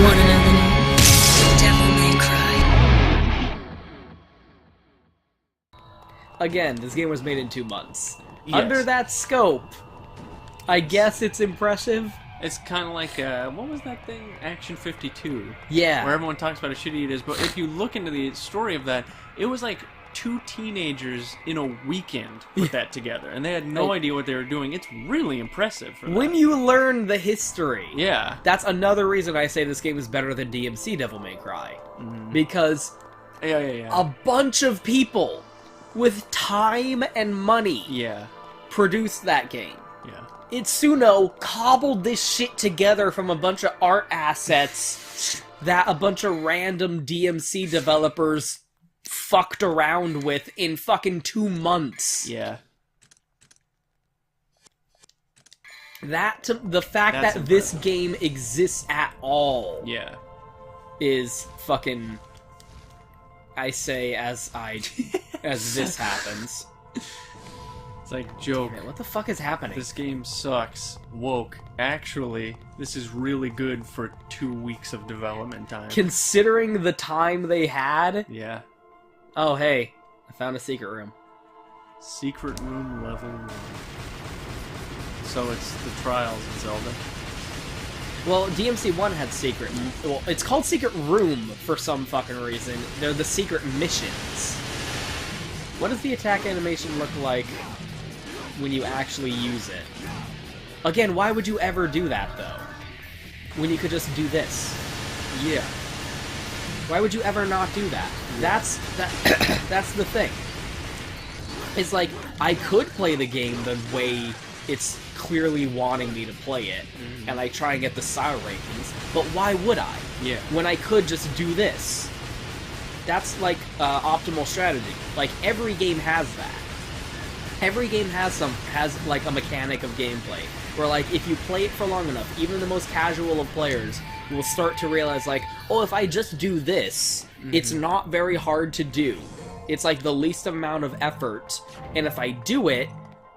Want to know the name? Devil May Cry. Again, this game was made in 2 months. Yes. Under that scope, I guess it's impressive. It's kind of like, what was that thing? Action 52. Yeah. Where everyone talks about how shitty it is, but if you look into the story of that, it was like 2 teenagers in a weekend put that together, and they had no idea what they were doing. It's really impressive for When that. you learn the history, Yeah. that's another reason I say this game is better than DMC Devil May Cry. Because Yeah. a bunch of people with time and money Yeah. produced that game. Yeah. Itsuno cobbled this shit together from a bunch of art assets that a bunch of random DMC developers fucked around with in fucking 2 months. Yeah. The fact That's that this game exists at all Yeah. is fucking... I say as this happens. It's like, joke. Man, what the fuck is happening? This game sucks. Woke. Actually, this is really good for 2 weeks of development time. Considering the time they had... Yeah. Oh, hey. I found a secret room. Secret room level 1. So it's the trials of Zelda. Well, DMC 1 had secret... Well, it's called Secret Room for some fucking reason. They're the secret missions. What does the attack animation look like when you actually use it? Again, why would you ever do that, though? When you could just do this. Yeah. Why would you ever not do that? That's the thing. It's like, I could play the game the way it's clearly wanting me to play it, and like try and get the style rankings, but why would I? Yeah. When I could just do this. That's like optimal strategy. Like, every game has that. Every game has like a mechanic of gameplay where, like, if you play it for long enough, even the most casual of players will start to realize, like, oh, if I just do this, it's not very hard to do. It's like the least amount of effort, and if I do it,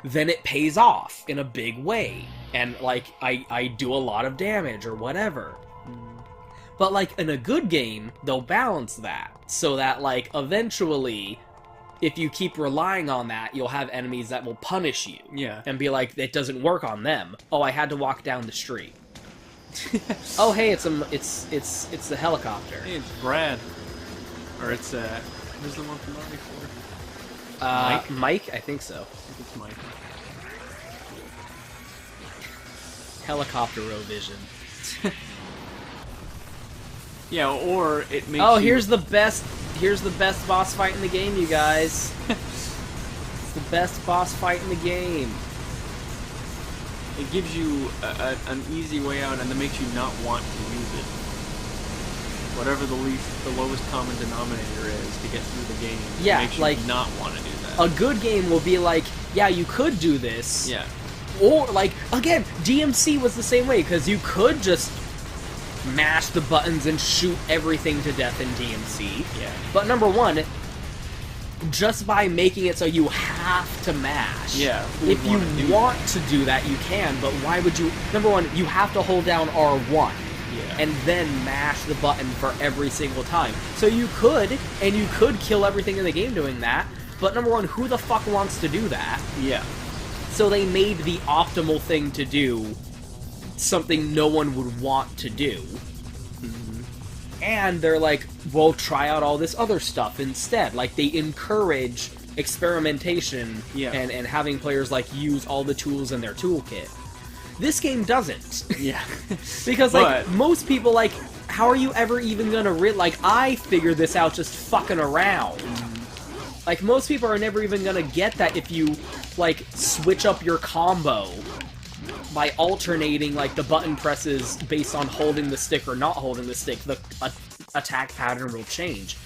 then it pays off in a big way, and like I do a lot of damage or whatever. But like in a good game, they'll balance that so that like eventually, if you keep relying on that, you'll have enemies that will punish you. Yeah. And be like, it doesn't work on them. Oh, I had to walk down the street. Oh, hey, it's the helicopter. Hey, it's Brad. Or it's, who's the one from Army 4? Mike? I think so. I think it's Mike. Helicopter-o-vision. Yeah, or it makes Oh, you... here's the best boss fight in the game, you guys. It's the best boss fight in the game. It gives you an easy way out, and that makes you not want to use it. Whatever the lowest common denominator is to get through the game, Yeah, makes you like, not want to do that. A good game will be like, yeah, you could do this. Yeah. Or, like, again, DMC was the same way, because you could just mash the buttons and shoot everything to death in DMC. Yeah. But number one, just by making it so you have to mash. Yeah, who If would you wanna do want to do that, you can, but why would you... Number one, you have to hold down R1. Yeah. And then mash the button for every single time. So you could, and you could kill everything in the game doing that, but number one, who the fuck wants to do that? Yeah. So they made the optimal thing to do something no one would want to do. And they're like, well, try out all this other stuff instead. Like, they encourage experimentation and having players, like, use all the tools in their toolkit. This game doesn't. Yeah. Because, like, most people, like, how are you ever even gonna like, I figured this out just fucking around. Like, most people are never even gonna get that if you, like, switch up your combo by alternating, like, the button presses based on holding the stick or not holding the stick. The attack pattern will change.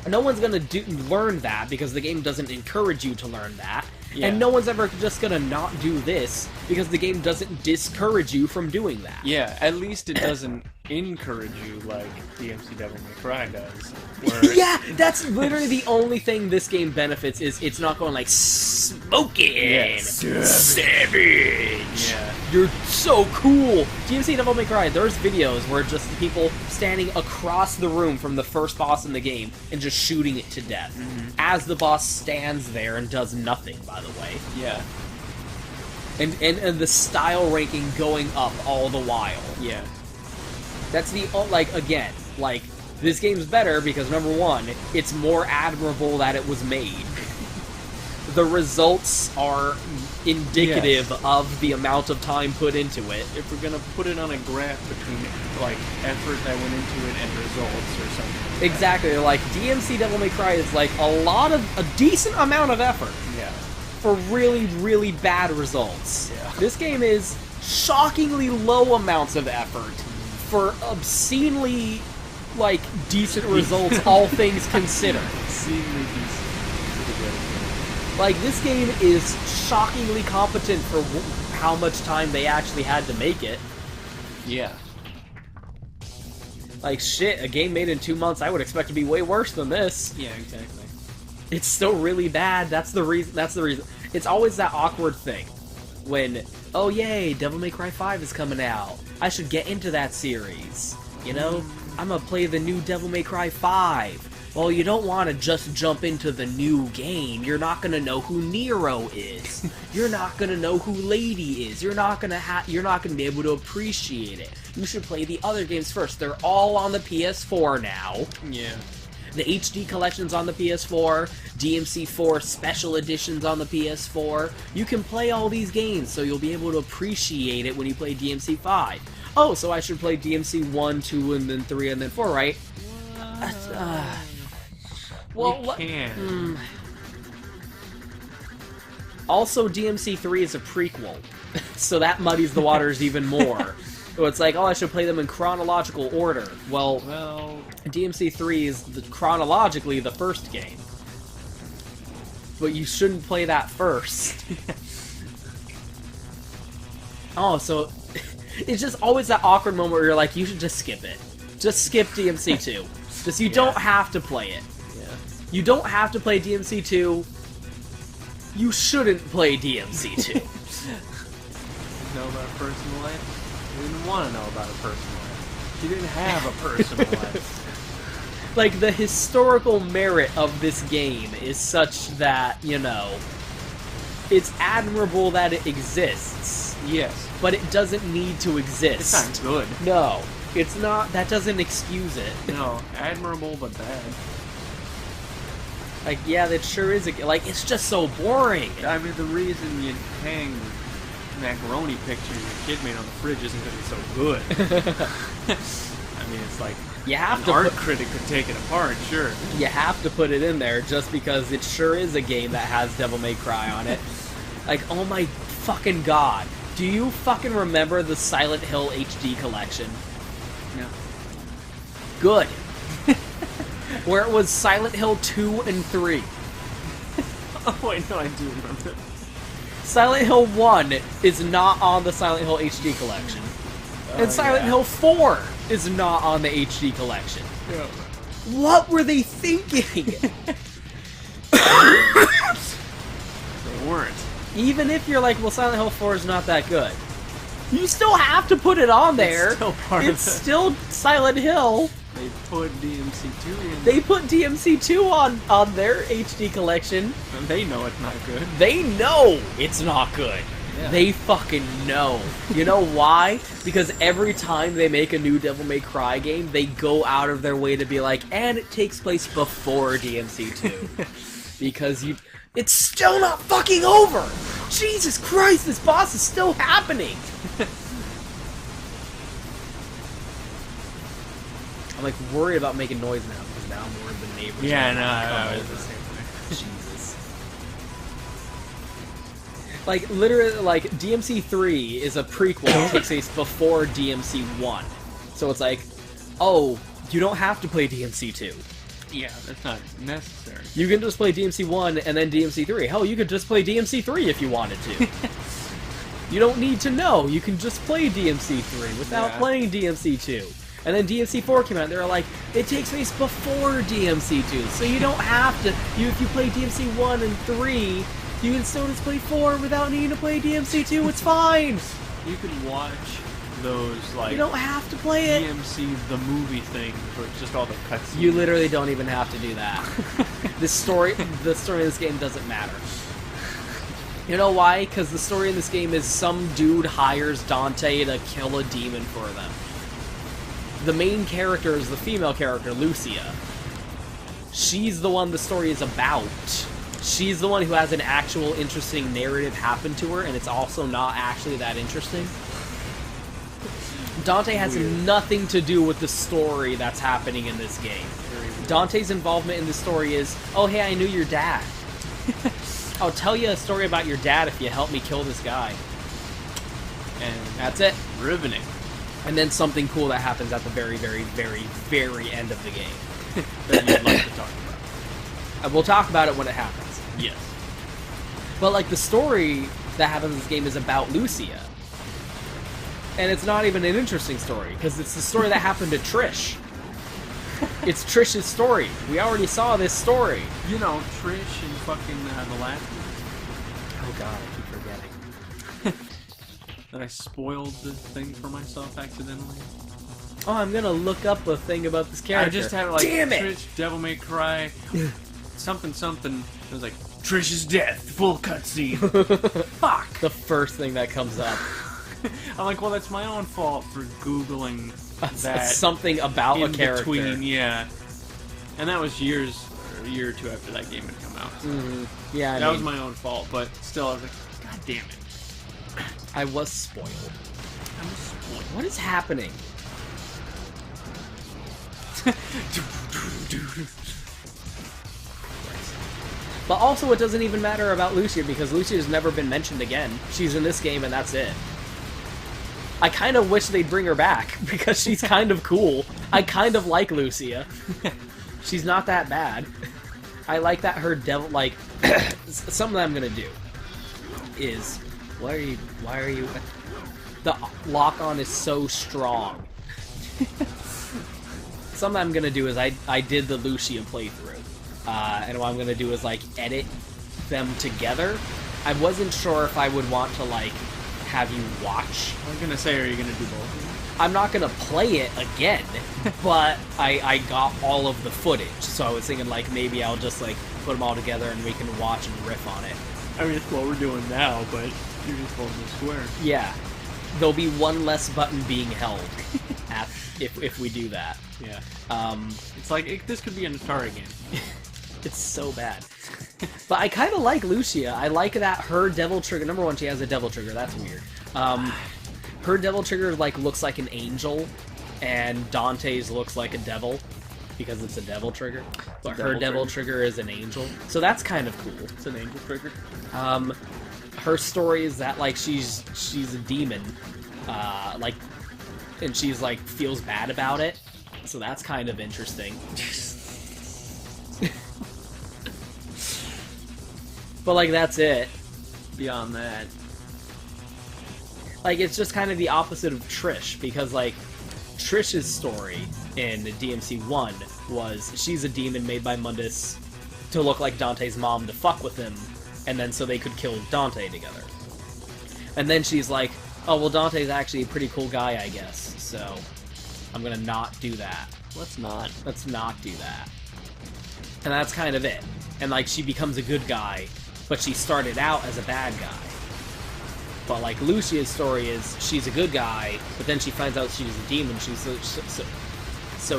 No one's gonna learn that because the game doesn't encourage you to learn that. Yeah. And no one's ever just gonna not do this because the game doesn't discourage you from doing that. Yeah, at least it doesn't encourage you like DMC Devil May Cry does. Where Yeah, that's literally the only thing this game benefits is it's not going like smoking, savage. Yeah. You're so cool. DMC Devil May Cry. There's videos where just people standing across the room from the first boss in the game and just shooting it to death, as the boss stands there and does nothing. By the way, Yeah. and the style ranking going up all the while. Yeah. That's the again, this game's better because number one, it's more admirable that it was made. The results are indicative of the amount of time put into it. If we're gonna put it on a graph between like effort that went into it and results or something. Exactly, like DMC Devil May Cry is like a decent amount of effort Yeah. for really, really bad results. Yeah. This game is shockingly low amounts of effort for obscenely decent results, all things considered. Exceedingly decent. Pretty good. Like, this game is shockingly competent for how much time they actually had to make it. Yeah. Like, shit, a game made in 2 months, I would expect to be way worse than this. Yeah, exactly. It's still really bad. That's the reason. It's always that awkward thing. When, oh yay, Devil May Cry 5 is coming out. I should get into that series. You know? I'm gonna play the new Devil May Cry 5. Well, you don't want to just jump into the new game. You're not gonna know who Nero is. You're not gonna know who Lady is. You're not gonna be able to appreciate it. You should play the other games first. They're all on the PS4 now. Yeah. The HD collection's on the PS4, DMC4 special editions on the PS4. You can play all these games, so you'll be able to appreciate it when you play DMC5. Oh, so I should play DMC 1, 2, and then 3, and then 4, right? Well, you can. Also, DMC3 is a prequel, so that muddies the waters even more. So it's like, oh, I should play them in chronological order. Well, DMC3 is chronologically the first game. But you shouldn't play that first. Oh, so it's just always that awkward moment where you're like, you should just skip it. Just skip DMC2. You don't have to play it. Yeah. You don't have to play DMC2. You shouldn't play DMC2. Know about a personal life? You didn't want to know about a personal life. You didn't have a personal life. Like, the historical merit of this game is such that, you know, it's admirable that it exists. Yes. But it doesn't need to exist. It's not good. No. It's not. That doesn't excuse it. No. Admirable, but bad. Like, yeah, that sure is. Like, it's just so boring. I mean, the reason you hang macaroni picture your kid made on the fridge isn't because it's so good. I mean, it's like, You have an to art put, critic could take it apart, sure. you have to put it in there just because it sure is a game that has Devil May Cry on it. Like, oh my fucking god. Do you fucking remember the Silent Hill HD collection? No. Good. Where it was Silent Hill 2 and 3. Oh, wait, no, I do remember. Silent Hill 1 is not on the Silent Hill HD collection. And Silent Hill 4 is not on the HD collection. Yeah. What were they thinking? They weren't. Even if you're like, well, Silent Hill 4 is not that good, you still have to put it on there. It's still part of it. It's still Silent Hill. They put DMC2 in. They put DMC2 on their HD collection. And they know it's not good. They know it's not good. Yeah. They fucking know. You know why? Because every time they make a new Devil May Cry game, they go out of their way to be like, and it takes place before DMC2. Because it's still not fucking over! Jesus Christ, this boss is still happening! I'm like worried about making noise now, because now I'm worried the neighbors Yeah, come no, over. the same thing. Jesus. Like, literally, like, DMC3 is a prequel that takes place before DMC1. So it's like, oh, you don't have to play DMC2. Yeah, that's not necessary. You can just play DMC1 and then DMC3. Hell, you could just play DMC3 if you wanted to. You don't need to know. You can just play DMC3 without playing DMC2. And then DMC4 came out, and they were like, it takes place before DMC2, so you don't have to, if you play DMC1 and 3, you can still just play 4 without needing to play DMC2, it's fine! You can watch those, like, You don't have to play it! DMC the movie thing, where it's just all the cutscenes. You literally don't even have to do that. The story of this game doesn't matter. You know why? Because the story in this game is some dude hires Dante to kill a demon for them. The main character is the female character, Lucia. She's the one the story is about. She's the one who has an actual interesting narrative happen to her, and it's also not actually that interesting. Dante has nothing to do with the story that's happening in this game. Dante's involvement in the story is, oh hey, I knew your dad. I'll tell you a story about your dad if you help me kill this guy. And that's it. Riveting. And then something cool that happens at the very, very, very, very end of the game. That you'd like to talk about. And we'll talk about it when it happens. Yes. But, like, the story that happens in this game is about Lucia. And it's not even an interesting story, because it's the story that happened to Trish. It's Trish's story. We already saw this story. You know, Trish and fucking the last movie. Oh god, I keep forgetting. That I spoiled the thing for myself accidentally. Oh, I'm gonna look up a thing about this character. I just had like Damn it! Trish, Devil May Cry, something. It was like Trish's death, full cutscene. Fuck. The first thing that comes up. I'm like, well, that's my own fault for googling that Something about a in character. between, yeah. And that was a year or two after that game had come out. So Mm-hmm. Yeah, that was my own fault, but still, I was like, god damn it. I was spoiled. I was spoiled. What is happening? But also, it doesn't even matter about Lucia, because Lucia's never been mentioned again. She's in this game, and that's it. I kind of wish they'd bring her back, because she's kind of cool. I kind of like Lucia. She's not that bad. I like that her devil, like, something that I'm gonna do is, why are you, the lock-on is so strong. Something I'm gonna do is, I did the Lucia playthrough, and what I'm gonna do is, like, edit them together. I wasn't sure if I would want to, like, have you watch. I was gonna say, are you gonna do both? I'm not gonna play it again, but I got all of the footage, so I was thinking, like, maybe I'll just, like, put them all together and we can watch and riff on it. I mean, it's what we're doing now, but you're just holding the square. Yeah. There'll be one less button being held if we do that. Yeah. It's like, this could be an Atari game. It's so bad. But I kind of like Lucia. I like that her devil trigger... Number one, she has a devil trigger. That's weird. Her devil trigger, like, looks like an angel, and Dante's looks like a devil, because it's a devil trigger. But her devil trigger is an angel. So that's kind of cool. It's an angel trigger. Her story is that, like, she's a demon, like, and she's, like, feels bad about it. So that's kind of interesting. But, like, that's it. Beyond that. Like, it's just kind of the opposite of Trish, because, like, Trish's story in DMC 1 was she's a demon made by Mundus to look like Dante's mom to fuck with him, and then so they could kill Dante together. And then she's like, oh, well, Dante's actually a pretty cool guy, I guess, so I'm gonna not do that. Let's not do that. And that's kind of it. And, like, she becomes a good guy, but she started out as a bad guy. But, like, Lucia's story is she's a good guy, but then she finds out she's a demon. So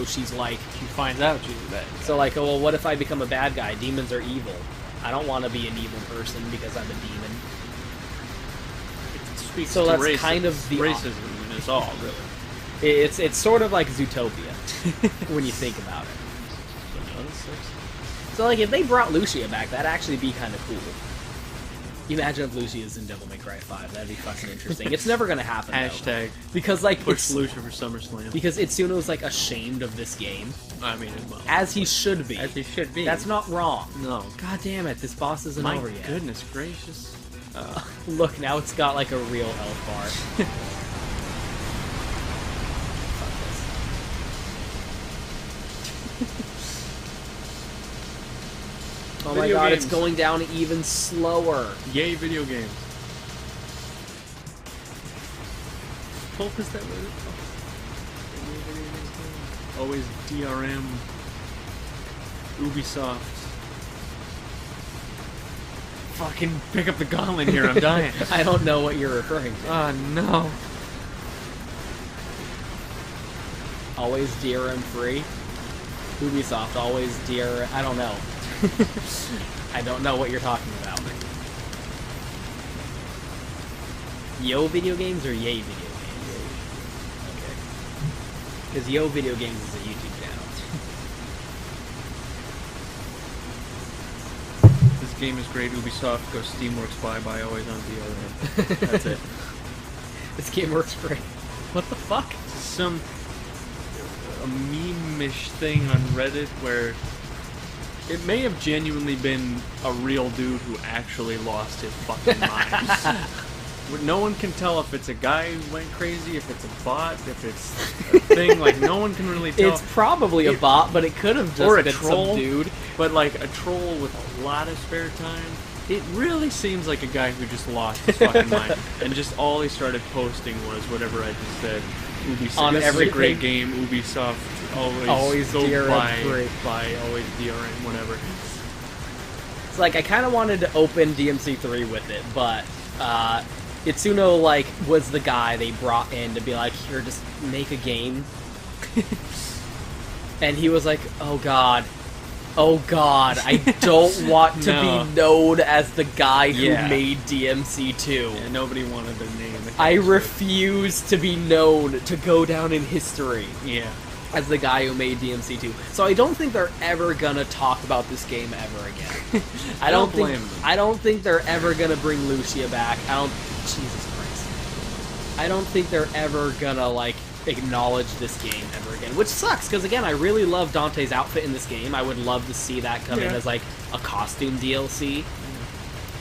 she's like... She finds out she's a bad guy. So, like, oh, well, what if I become a bad guy? Demons are evil. I don't want to be an evil person because I'm a demon. It speaks so to that's kind of the... racism in its all, really. It's sort of like Zootopia, when you think about it. So, like, if they brought Lucia back, that'd actually be kind of cool. Imagine if Lucia's in Devil May Cry 5. That'd be fucking interesting. It's never gonna happen, Hashtag though. Because, like, push Lucia for SummerSlam. Because Itsuno's, like, ashamed of this game. I mean, well, as he should be. As he should be. That's not wrong. No. God damn it, this boss isn't over yet. My goodness gracious. Look, now it's got, like, a real health bar. Oh my Video god, games. it's going down even slower. Yay, video games. What was that word? Always DRM. Ubisoft. Fucking pick up the gauntlet here, I'm dying. I don't know what you're referring to. Oh no. Always DRM free? Ubisoft, always DRM... I don't know. I don't know what you're talking about. Yo video games or yay video games? Okay. Because Yo video games is a YouTube channel. This game is great. Ubisoft, go Steamworks, bye-bye, always on DRM. That's it. This game works great. What the fuck? A meme-ish thing on Reddit where it may have genuinely been a real dude who actually lost his fucking mind. No one can tell if it's a guy who went crazy, if it's a bot, if it's a thing. Like, no one can really tell. It's probably a bot, but it could have just Or a been troll. some dude. But like a troll with a lot of spare time. It really seems like a guy who just lost his fucking mind. And just all he started posting was whatever I just said. Ubisoft. On This is a everything. great game. Ubisoft always go DRM buy always DRM, whatever. It's like, I kind of wanted to open DMC3 with it, but Itsuno, like, was the guy they brought in to be like, here, just make a game. And he was like, oh god, I don't want to No. be known as the guy who Yeah. made DMC2. Yeah, nobody wanted their name. I refuse to be known, to go down in history Yeah. as the guy who made DMC2. So I don't think they're ever gonna talk about this game ever again. I don't blame think them. I don't think they're ever gonna bring Lucia back. Jesus Christ. I don't think they're ever gonna like acknowledge this game ever again, which sucks because again, I really love Dante's outfit in this game. I would love to see that come in Yeah. as like a costume DLC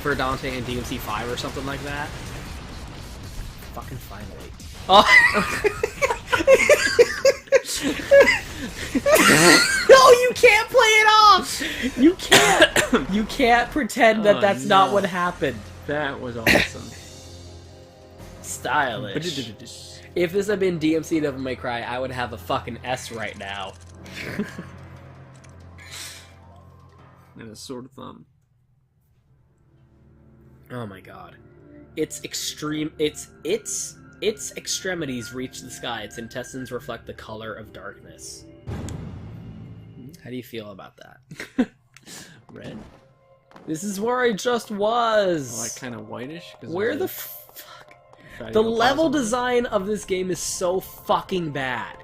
for Dante and DMC5 or something like that. Fucking finally. Oh. No, you can't play it off. You can't. You can't pretend that Oh, that's not no. what happened. That was awesome. Stylish. If this had been DMC Devil May Cry, I would have a fucking S right now. And a sword thumb. Oh my god. Its extreme. Its extremities reach the sky. Its intestines reflect the color of darkness. How do you feel about that? Red? This is where I just was. Like kind of whitish? Where the fuck? The level design of this game is so fucking bad.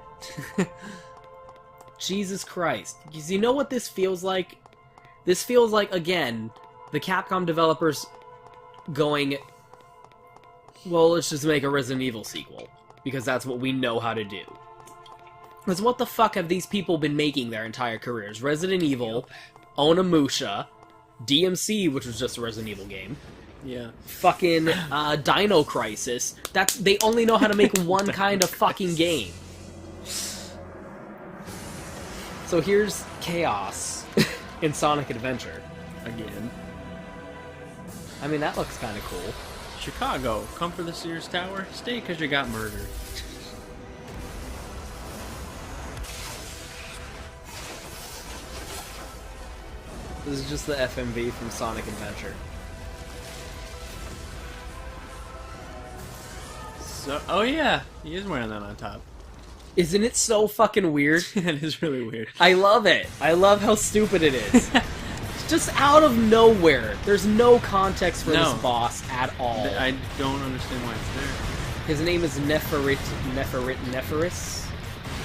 Jesus Christ. Because you know what this feels like? This feels like, again, the Capcom developers going, well, let's just make a Resident Evil sequel. Because that's what we know how to do. Because what the fuck have these people been making their entire careers? Resident Evil, Onimusha, DMC, which was just a Resident Evil game, Yeah. fucking Dino Crisis. They only know how to make one kind of fucking game. So here's Chaos in Sonic Adventure. Again. I mean, that looks kind of cool. Chicago, come for the Sears Tower? Stay because you got murdered. This is just the FMV from Sonic Adventure. So, oh yeah, he is wearing that on top. Isn't it so fucking weird? It is really weird. I love it. I love how stupid it is. It's just out of nowhere. There's no context for this boss at all. I don't understand why it's there. His name is Neferis.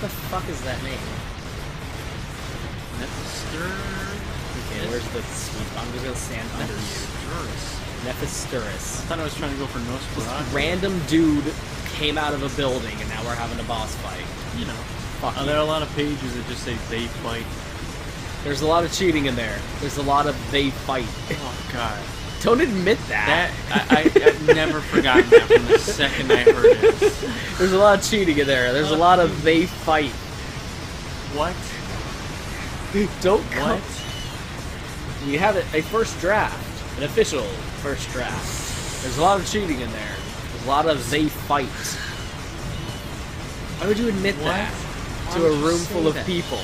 What the fuck is that name? That's a stir. Okay, where's the sweep? I'm just gonna stand under you. Nephisturis. I thought I was trying to go for Nosferatu. Random dude came out of a building and now we're having a boss fight. You know. Fuck you. There are a lot of pages that just say they fight. There's a lot of cheating in there. There's a lot of they fight. Oh god. Don't admit that. I've never forgotten that from the second I heard it. There's a lot of cheating in there. There's a lot of they fight. What? Don't come. What? We have a first draft, an official first draft. There's a lot of cheating in there. There's a lot of they fight. Why would you admit that Why to would a you room say full of that? people?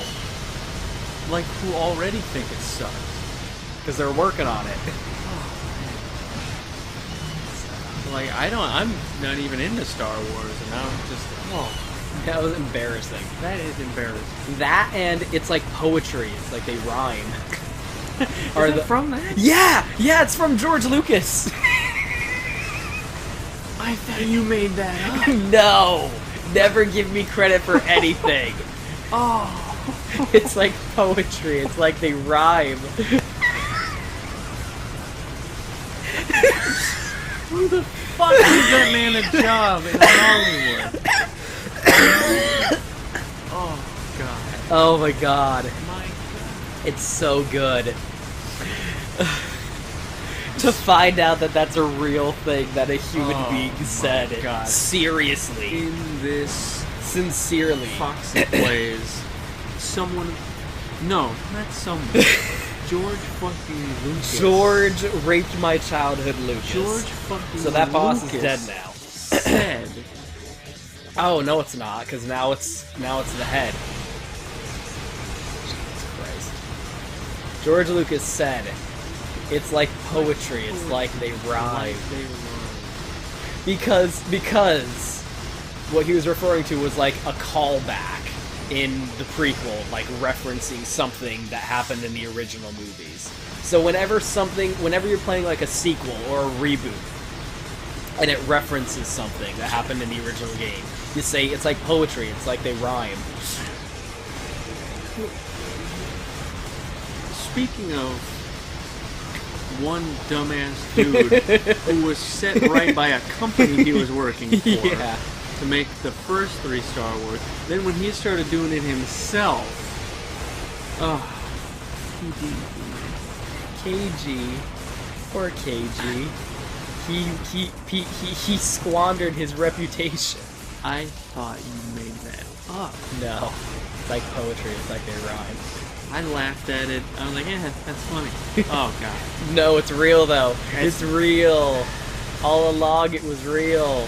Like, who already think it sucks. Because they're working on it. Like, I'm not even into Star Wars, and now I'm just, That was embarrassing. that is embarrassing. That and it's like poetry. It's like they rhyme. Is it from that? Yeah! Yeah, it's from George Lucas! I thought you made that up. No! Never give me credit for anything. Oh. It's like poetry. It's like they rhyme. Who the fuck gives that man a job in Hollywood? Oh, God. Oh my god. My God. It's so good. To find out that that's a real thing that a human Oh being my said. God. Seriously. In this Sincerely. Foxy plays, someone... No, not someone. George fucking Lucas. George raped my childhood, Lucas. George fucking So that boss Lucas is dead now. said... Oh, no it's not, because now it's the head. Jesus Christ. George Lucas said, it's like poetry, it's like they rhyme. Because what he was referring to was like a callback in the prequel, like referencing something that happened in the original movies. So whenever you're playing like a sequel or a reboot, and it references something that happened in the original game, you say it's like poetry, it's like they rhyme. Speaking of one dumbass dude who was set right by a company he was working for Yeah. to make the first 3 Star Wars, then when he started doing it himself, KG, poor KG. He squandered his reputation. I thought you made that up. No, it's like poetry. It's like they rhyme. I laughed at it. I was like, yeah, that's funny. Oh, God. No, it's real though. It's- It's real. All along, it was real.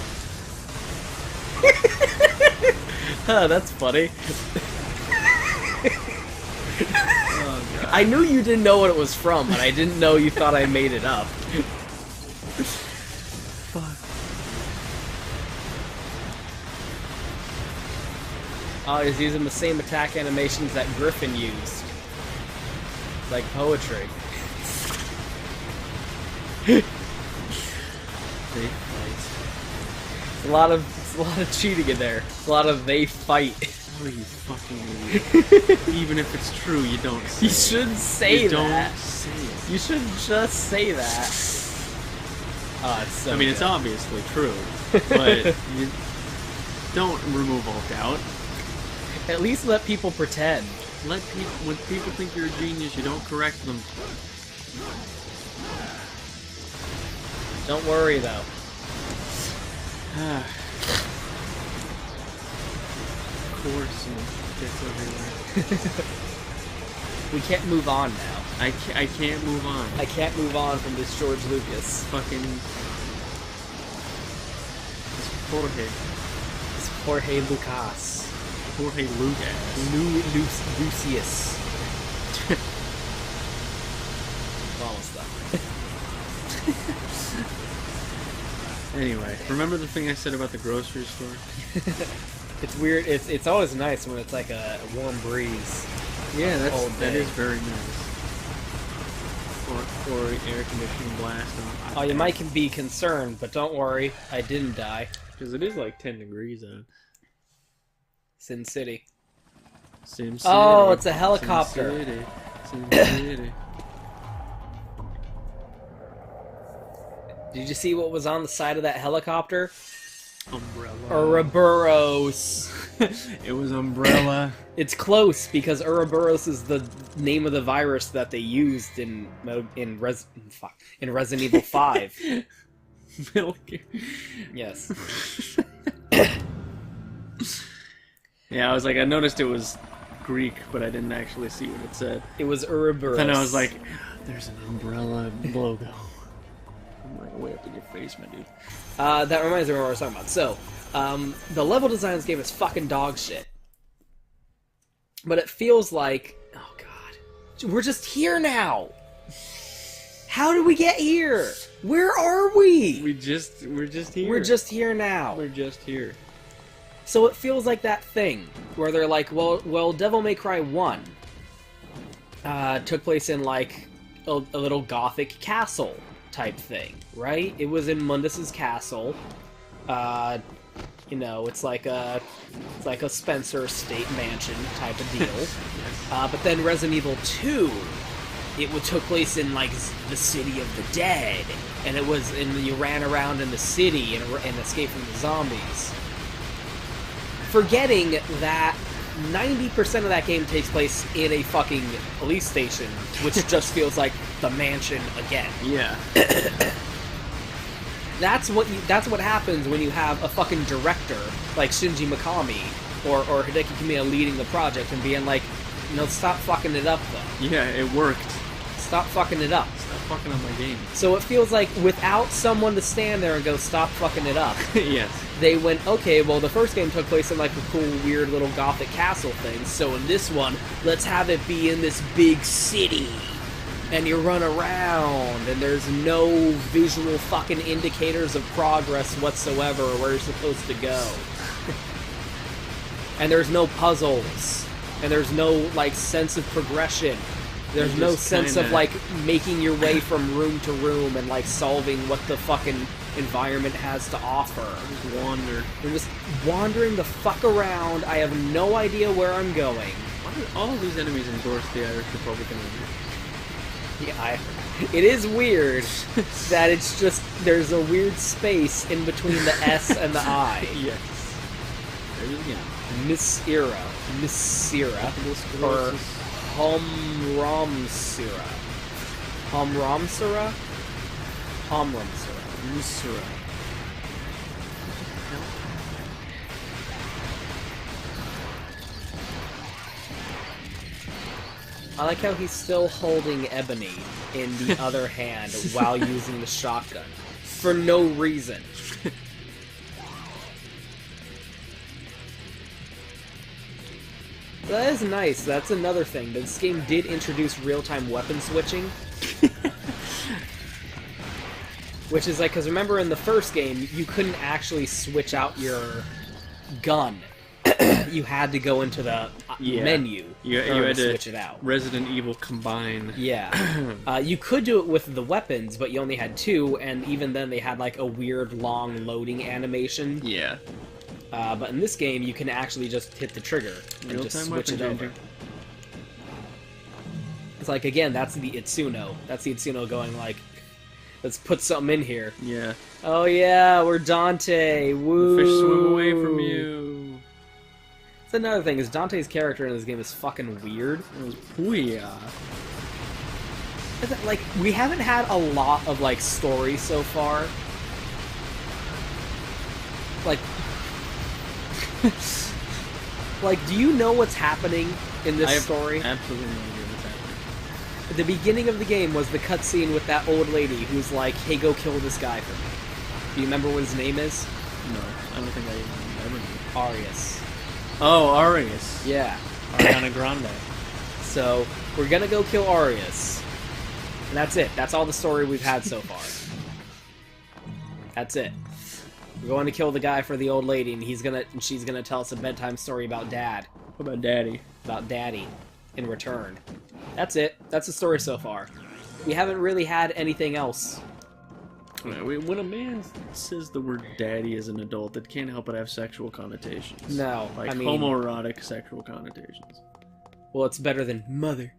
Huh, that's funny. Oh, God. I knew you didn't know what it was from, but I didn't know you thought I made it up. Fuck. Oh, he's using the same attack animations that Griffin used. It's like poetry. They fight. It's a lot of cheating in there. It's a lot of they fight. Oh, you fucking idiot. Even if it's true, you don't say You it. shouldn't say You that. don't say it. You should just say that. Oh, it's so I mean, it's good. obviously true, but you don't remove all doubt. At least let people pretend. Let people, when people think you're a genius, you don't correct them. Don't worry though. Course and bits everywhere. We can't move on now. I can't move on. I can't move on from this George Lucas. Fucking it's Jorge. It's Jorge Lucas. Jorge Lucas. Lucius. Almost done. Anyway, remember the thing I said about the grocery store? It's weird. It's always nice when it's like a warm breeze. Yeah, All that day. is very nice. Or air conditioning blast. Oh, you might be concerned, but don't worry. I didn't die. Because it is like 10 degrees out. Sin City. Sim City. Oh, it's a helicopter. Sim City. Sim City. Did you see what was on the side of that helicopter? Umbrella. Ouroboros. It was umbrella. It's close because Ouroboros is the name of the virus that they used in Resident Evil 5. Milk. Yes. Yeah, I was like, I noticed it was Greek, but I didn't actually see what it said. It was Ouroboros. Then I was like, there's an umbrella logo. I'm like, way up in your face, my dude. That reminds me of what I was talking about. So, the level design in this game is fucking dog shit. But it feels like, oh god, we're just here now. How did we get here? Where are we? We're just here. We're just here now. We're just here. So it feels like that thing where they're like, well, Devil May Cry 1 took place in like a little gothic castle type thing, right? It was in Mundus's castle. You know, it's like a Spencer Estate mansion type of deal. But then Resident Evil 2, it took place in like the city of the dead, and you ran around in the city and escaped from the zombies. Forgetting that 90% of that game takes place in a fucking police station, which just feels like the mansion again. Yeah. That's what happens when you have a fucking director like Shinji Mikami or Hideki Kamiya leading the project and being like, stop fucking it up though. Yeah, it worked. Stop fucking it up. Stop fucking up my game. So it feels like without someone to stand there and go, stop fucking it up. Yes. They went, okay, well, the first game took place in, like, a cool, weird little gothic castle thing, so in this one, let's have it be in this big city. And you run around, and there's no visual fucking indicators of progress whatsoever or where you're supposed to go. And there's no puzzles. And there's no, like, sense of progression. There's no sense of, like, making your way from room to room and, like, solving what the fucking environment has to offer. Just wander. I'm just wandering the fuck around. I have no idea where I'm going. Why do all of these enemies endorse the Irish Republican Army? Yeah, it is weird that it's just, there's a weird space in between the S and the I. Yes. There it is again. Misira, or Homramsira. Homramsira? Homramsira. Misura. I like how he's still holding Ebony in the other hand while using the shotgun. For no reason. That is nice. That's another thing. This game did introduce real-time weapon switching. Which is like, because remember in the first game, you couldn't actually switch out your gun. You had to go into the menu you had to switch it out. Resident Evil Combine. Yeah. You could do it with the weapons, but you only had two, and even then they had like a weird long loading animation. Yeah. But in this game, you can actually just hit the trigger and just switch it over. It's like, again, that's the Itsuno. That's the Itsuno going like, let's put something in here. Yeah. Oh yeah, we're Dante. Woo! The fish swim away from you. That's another thing, is Dante's character in this game is fucking weird. Yeah. Like, we haven't had a lot of, like, story so far. Like... like, do you know what's happening in this story? Absolutely no idea what's happening. The beginning of the game was the cutscene with that old lady who's like, hey, go kill this guy for me. Do you remember what his name is? No, I don't think I even remember. Arius. Oh, Arius. Yeah. Ariana Grande. So, we're gonna go kill Arius. And that's it. That's all the story we've had so far. That's it. We're going to kill the guy for the old lady, and she's gonna tell us a bedtime story about Dad. What about Daddy? About Daddy. In return. That's it. That's the story so far. We haven't really had anything else. When a man says the word daddy as an adult, it can't help but have sexual connotations. No, like I mean... homoerotic sexual connotations. Well, it's better than mother.